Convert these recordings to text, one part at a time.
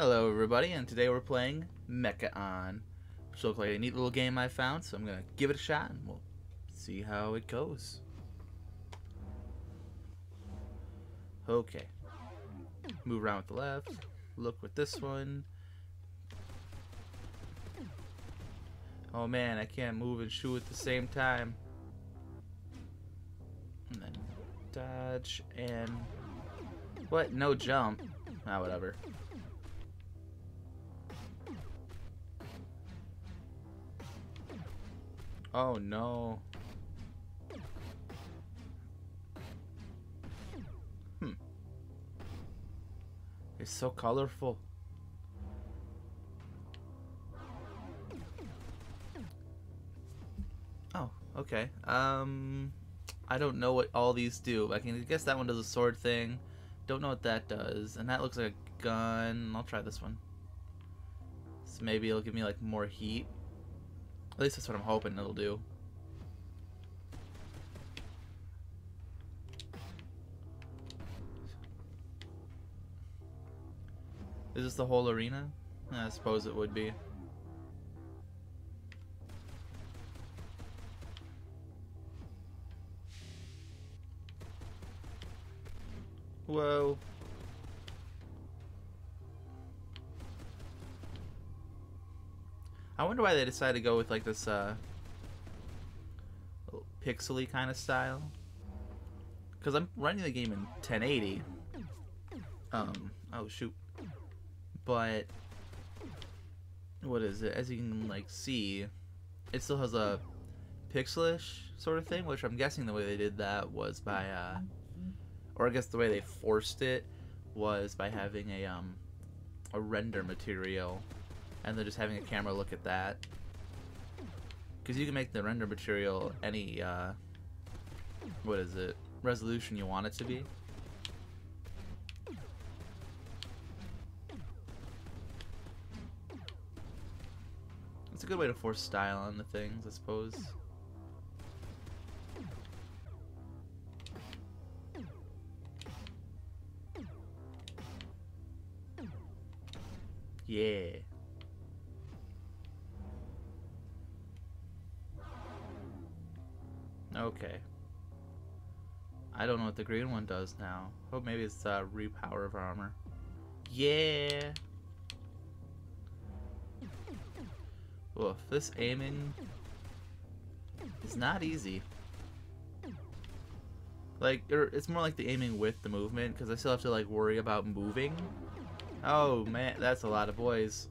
Hello everybody, and today we're playing Meka On, which looks like a neat little game I found, so I'm going to give it a shot and we'll see how it goes. Okay. Move around with the left, look with this one. Oh man, I can't move and shoot at the same time. And then dodge and... What? No jump? Ah, whatever. Oh no. It's so colorful. Oh, okay. I don't know what all these do. I can guess that one does a sword thing. Don't know what that does. And that looks like a gun. I'll try this one. So maybe it'll give me like more heat. At least that's what I'm hoping it'll do. Is this the whole arena? I suppose it would be. Whoa. I wonder why they decided to go with like this little pixely kind of style. Because I'm running the game in 1080. Oh shoot. But what is it? As you can like see, it still has a pixelish sort of thing, which I'm guessing the way they did that was by or I guess the way they forced it was by having a render material and then just having a camera look at that, because you can make the render material any what is it, resolution you want it to be. It's a good way to force style on the things, I suppose. Yeah. Okay. I don't know what the green one does now. Oh, maybe it's repower of armor. Yeah. Oof, this aiming is not easy. Like, it's more like the aiming with the movement, because I still have to like worry about moving. Oh man, that's a lot of boys.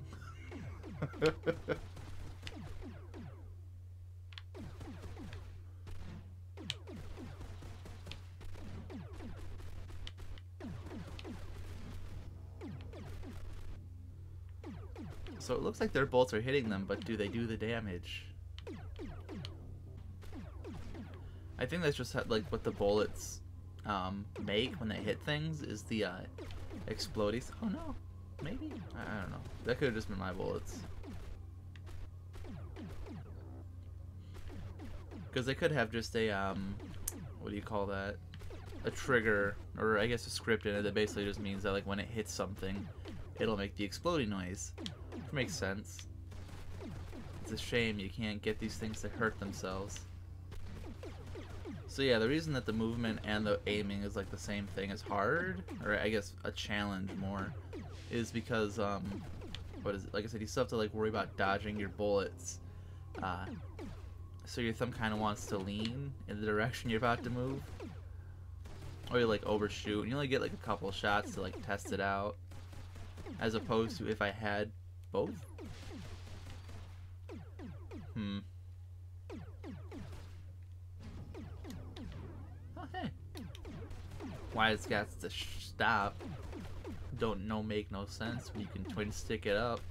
So it looks like their bolts are hitting them, but do they do the damage? I think that's just like what the bullets make when they hit things is the explodies. Oh no, maybe? I don't know. That could have just been my bullets. Because they could have just a, what do you call that? A trigger, or I guess a script in it that basically just means that like when it hits something, it'll make the exploding noise. Which makes sense. It's a shame you can't get these things to hurt themselves. So yeah, the reason that the movement and the aiming is like the same thing as hard, or I guess a challenge more, is because, what is it? Like I said, you still have to like worry about dodging your bullets. So your thumb kind of wants to lean in the direction you're about to move. Or you like overshoot, and you only get like a couple shots to like test it out. As opposed to if I had both. Oh, hey. Why it's got to stop don't make no sense when you can twin stick it up.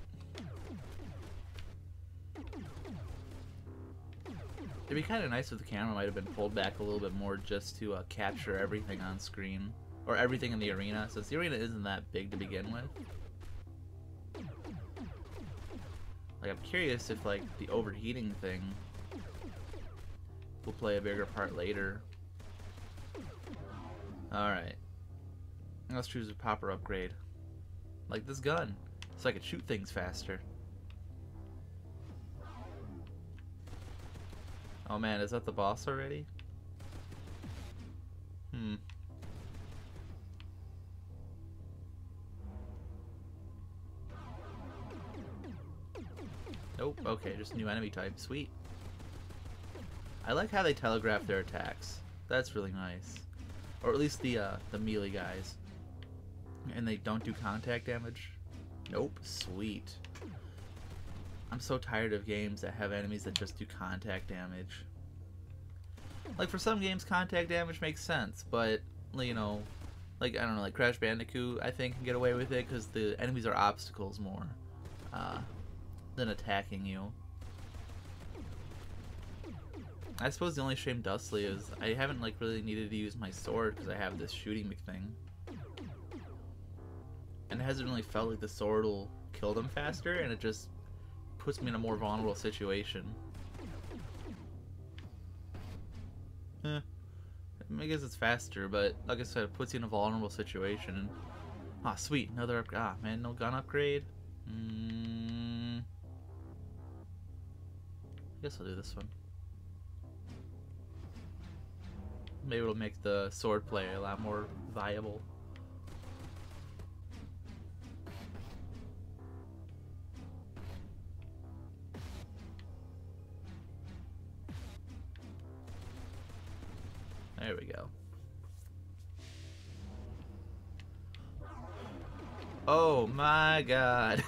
It'd be kind of nice if the camera might have been pulled back a little bit more just to capture everything on screen. Or everything in the arena, since the arena isn't that big to begin with. Like, I'm curious if, like, the overheating thing will play a bigger part later. Alright. Let's choose a popper upgrade. Like this gun. so I could shoot things faster. Oh man, is that the boss already? Nope, okay, just new enemy type. Sweet. I like how they telegraph their attacks. That's really nice. Or at least the melee guys. And they don't do contact damage? Nope, sweet. I'm so tired of games that have enemies that just do contact damage. Like, for some games, contact damage makes sense, but, you know, like, I don't know, like Crash Bandicoot, I think, can get away with it because the enemies are obstacles more than attacking you. I suppose the only shame Dustly is I haven't, like, really needed to use my sword because I have this shooting thing. And it hasn't really felt like the sword will kill them faster, and it just puts me in a more vulnerable situation. I guess it's faster, but like I said, it puts you in a vulnerable situation. Ah, sweet, another upgrade. Ah, man, no gun upgrade. I guess I'll do this one. Maybe it'll make the sword play a lot more viable. There we go. Oh my god.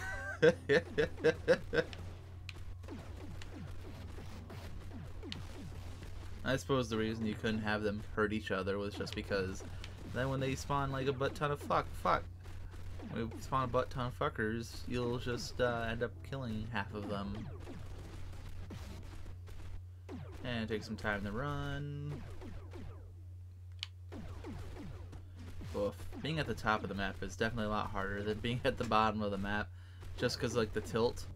I suppose the reason you couldn't have them hurt each other was just because then when they spawn like a butt ton of when you spawn a butt ton of fuckers, you'll just end up killing half of them. And take some time to run. Oof. Being at the top of the map is definitely a lot harder than being at the bottom of the map, just because like the tilt.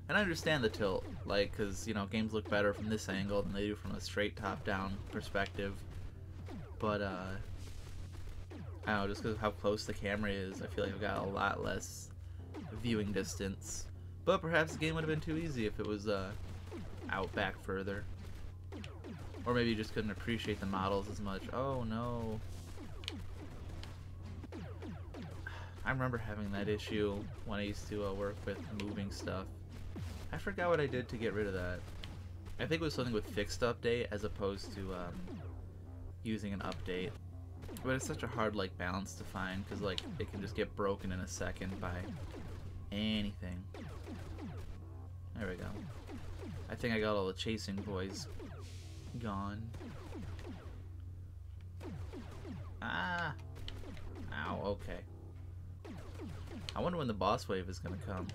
And I understand the tilt, like, because, you know, games look better from this angle than they do from a straight top-down perspective. But, I don't know, just because of how close the camera is, I feel like I've got a lot less viewing distance. But perhaps the game would have been too easy if it was, out back further. Or maybe you just couldn't appreciate the models as much. Oh, no. I remember having that issue when I used to work with moving stuff. I forgot what I did to get rid of that. I think it was something with fixed update as opposed to using an update. But it's such a hard like balance to find because like it can just get broken in a second by anything. There we go. I think I got all the chasing boys gone. Ah! Ow, okay. I wonder when the boss wave is gonna come.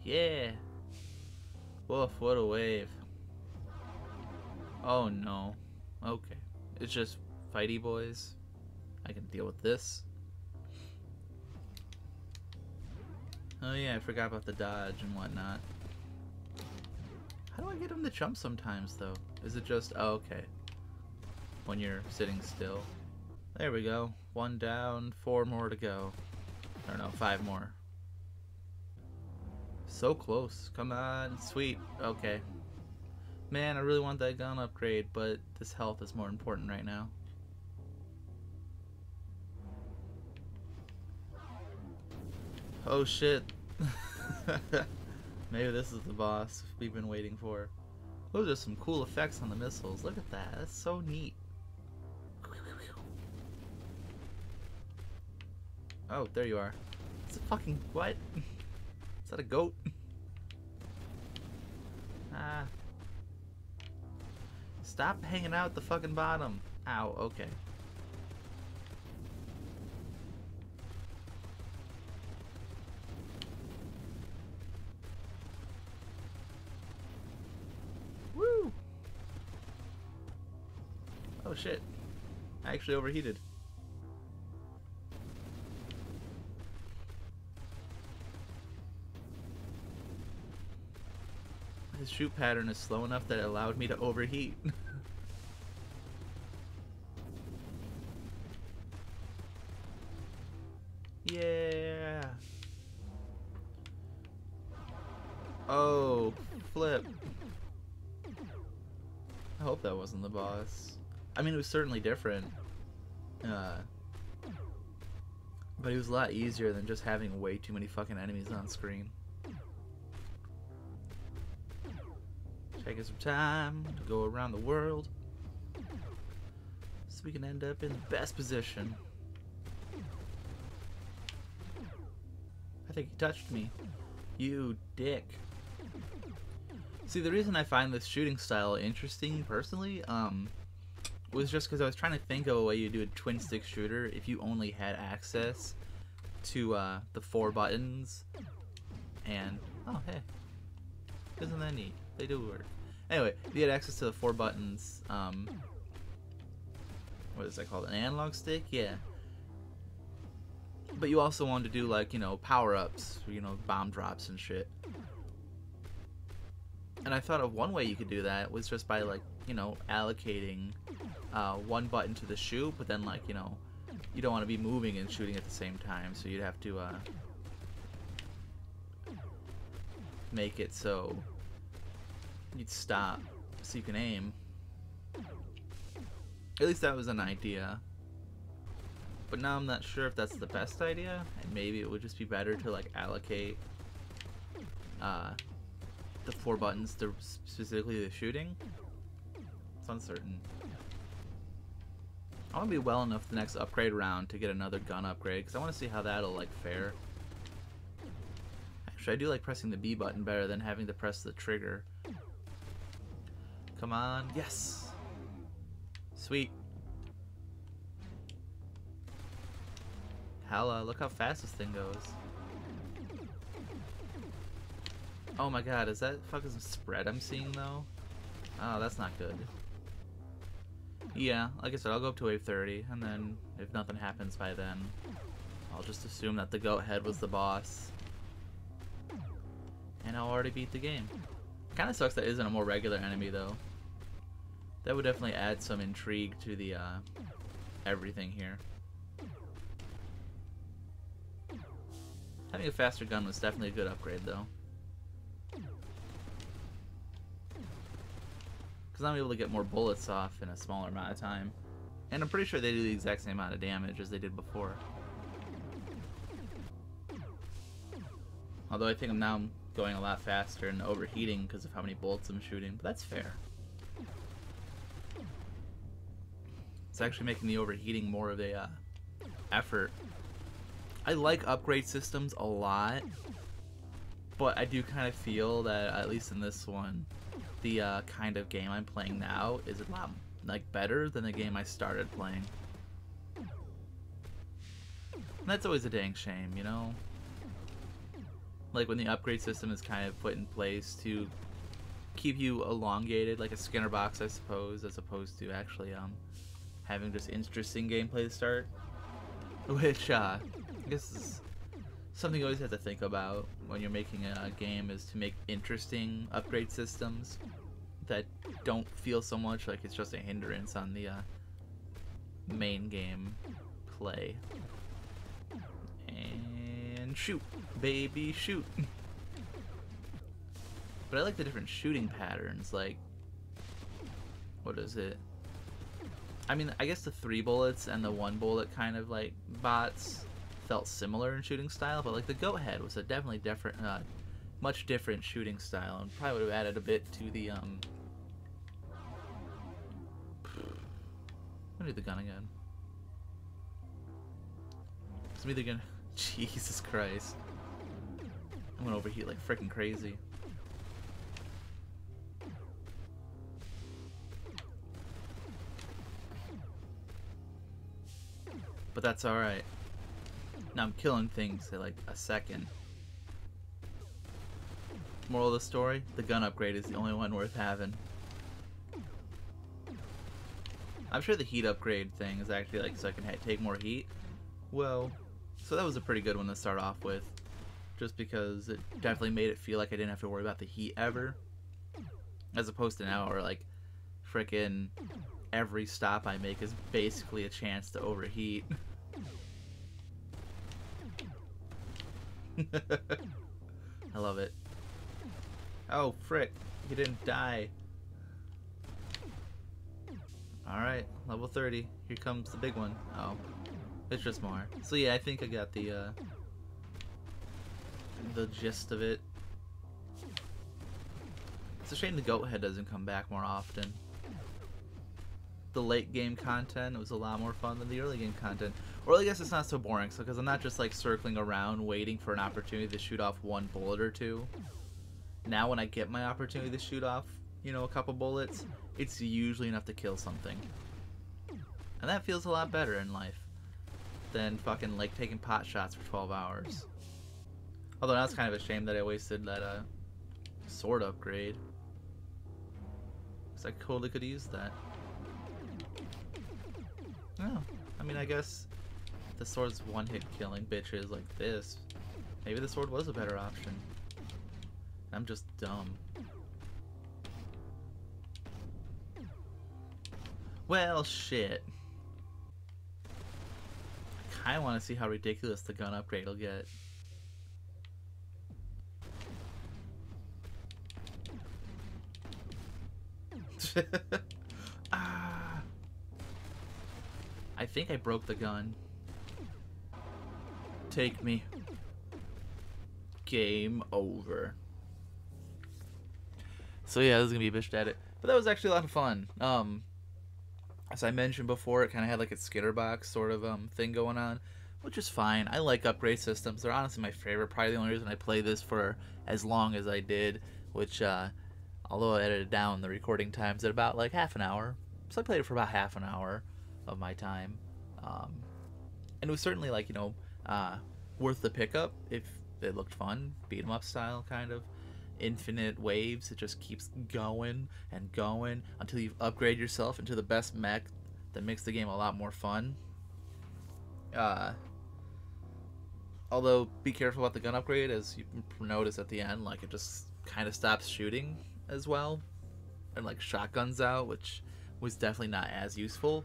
Yeah! Woof, what a wave. Oh no. Okay. It's just fighty boys. I can deal with this. Oh yeah, I forgot about the dodge and whatnot. How do I get him to jump sometimes though? Is it just, oh okay. When you're sitting still. There we go. 1 down, 4 more to go. Or no, 5 more. So close. Come on. Sweet. Okay. Man, I really want that gun upgrade, but this health is more important right now. Oh shit. Maybe this is the boss we've been waiting for. Those are some cool effects on the missiles. Look at that. That's so neat. Oh, there you are. It's a fucking what? Is that a goat? Ah. Stop hanging out at the fucking bottom. Ow, okay. Woo! Oh shit. I actually overheated. His shoot pattern is slow enough that it allowed me to overheat. Yeah. Oh, flip. I hope that wasn't the boss. I mean, it was certainly different. But it was a lot easier than just having way too many fucking enemies on screen. Taking some time to go around the world so we can end up in the best position. I think he touched me. You dick. See, the reason I find this shooting style interesting, personally, was just because I was trying to think of a way you do a twin-stick shooter if you only had access to the 4 buttons. And, oh, hey. Isn't that neat? They do work. Anyway, if you had access to the 4 buttons, what is that called? An analog stick? Yeah. But you also wanted to do, like, you know, power-ups, you know, bomb drops and shit. And I thought of one way you could do that was just by, like, you know, allocating 1 button to the shoot, but then, like, you know, you don't want to be moving and shooting at the same time, so you'd have to make it so you'd stop so you can aim. At least that was an idea. But now I'm not sure if that's the best idea, and maybe it would just be better to, like, allocate the 4 buttons to specifically the shooting. It's uncertain. I want to be well enough the next upgrade round to get another gun upgrade, because I want to see how that'll, like, fare. Actually, I do like pressing the B button better than having to press the trigger. Come on. Yes! Sweet. Hella, look how fast this thing goes. Oh my god, is that fucking spread I'm seeing, though? Oh, that's not good. Yeah, like I said, I'll go up to wave 30, and then if nothing happens by then, I'll just assume that the goat head was the boss. And I'll already beat the game. Kinda sucks that isn't a more regular enemy, though. That would definitely add some intrigue to the, everything here. Having a faster gun was definitely a good upgrade, though. Because I'm able to get more bullets off in a smaller amount of time. And I'm pretty sure they do the exact same amount of damage as they did before. Although I think I'm now going a lot faster and overheating because of how many bullets I'm shooting, but that's fair. It's actually making the overheating more of a effort. I like upgrade systems a lot, but I do kind of feel that, at least in this one, the kind of game I'm playing now is a lot, like, better than the game I started playing. And that's always a dang shame, you know? Like, when the upgrade system is kind of put in place to keep you elongated, like a Skinner box, I suppose, as opposed to actually having just interesting gameplay to start. Which, I guess is something you always have to think about when you're making a game, is to make interesting upgrade systems that don't feel so much like it's just a hindrance on the main game play. And shoot, baby, shoot. But I like the different shooting patterns, like, what is it? I mean, I guess the 3 bullets and the 1 bullet kind of, like, bots felt similar in shooting style, but, like, the goat head was a definitely different, much different shooting style, and probably would have added a bit to the, I'm gonna do the gun again. So I'm either gonna, Jesus Christ. I'm gonna overheat like freaking crazy. But that's alright. Now I'm killing things at like a second. Moral of the story, the gun upgrade is the only one worth having. I'm sure the heat upgrade thing is actually like so I can take more heat. Well, so that was a pretty good one to start off with. Just because it definitely made it feel like I didn't have to worry about the heat ever. As opposed to now where like frickin' every stop I make is basically a chance to overheat. I love it. Oh, frick. He didn't die. Alright, level 30. Here comes the big one. Oh. It's just more. So yeah, I think I got the gist of it. It's a shame the goat head doesn't come back more often. The late game content was a lot more fun than the early game content. Or I guess it's not so boring, so because I'm not just like circling around waiting for an opportunity to shoot off one bullet or two. Now when I get my opportunity to shoot off, you know, a couple bullets, it's usually enough to kill something. And that feels a lot better in life than fucking like taking pot shots for 12 hours. Although now it's kind of a shame that I wasted that sword upgrade. Because I totally could use that. Oh, I mean, I guess the sword's one-hit killing bitches like this. Maybe the sword was a better option. I'm just dumb. Well, shit. I kinda wanna see how ridiculous the gun upgrade will get. Ah. I think I broke the gun. Take me. Game over. So yeah, this is gonna be a bitch edit. But that was actually a lot of fun. As I mentioned before, it kind of had like a skitter box sort of thing going on, which is fine. I like upgrade systems. They're honestly my favorite. Probably the only reason I play this for as long as I did, which although I edited down the recording times at about like half an hour. So I played it for about half an hour of my time. And it was certainly like, you know, worth the pickup if it looked fun. Beat 'em up style kind of. Infinite waves. It just keeps going and going until you upgrade yourself into the best mech that makes the game a lot more fun. Although be careful about the gun upgrade, as you notice at the end, like it just kind of stops shooting as well and like shotguns out, which was definitely not as useful.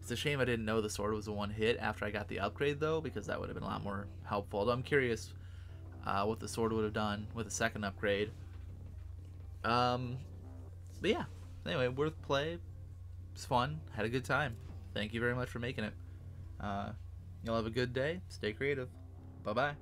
It's a shame I didn't know the sword was a one hit after I got the upgrade though, because that would have been a lot more helpful. Although I'm curious what the sword would have done with a second upgrade. But yeah, anyway, worth play. It's fun. Had a good time. Thank you very much for making it. You'll have a good day. Stay creative. Bye-bye.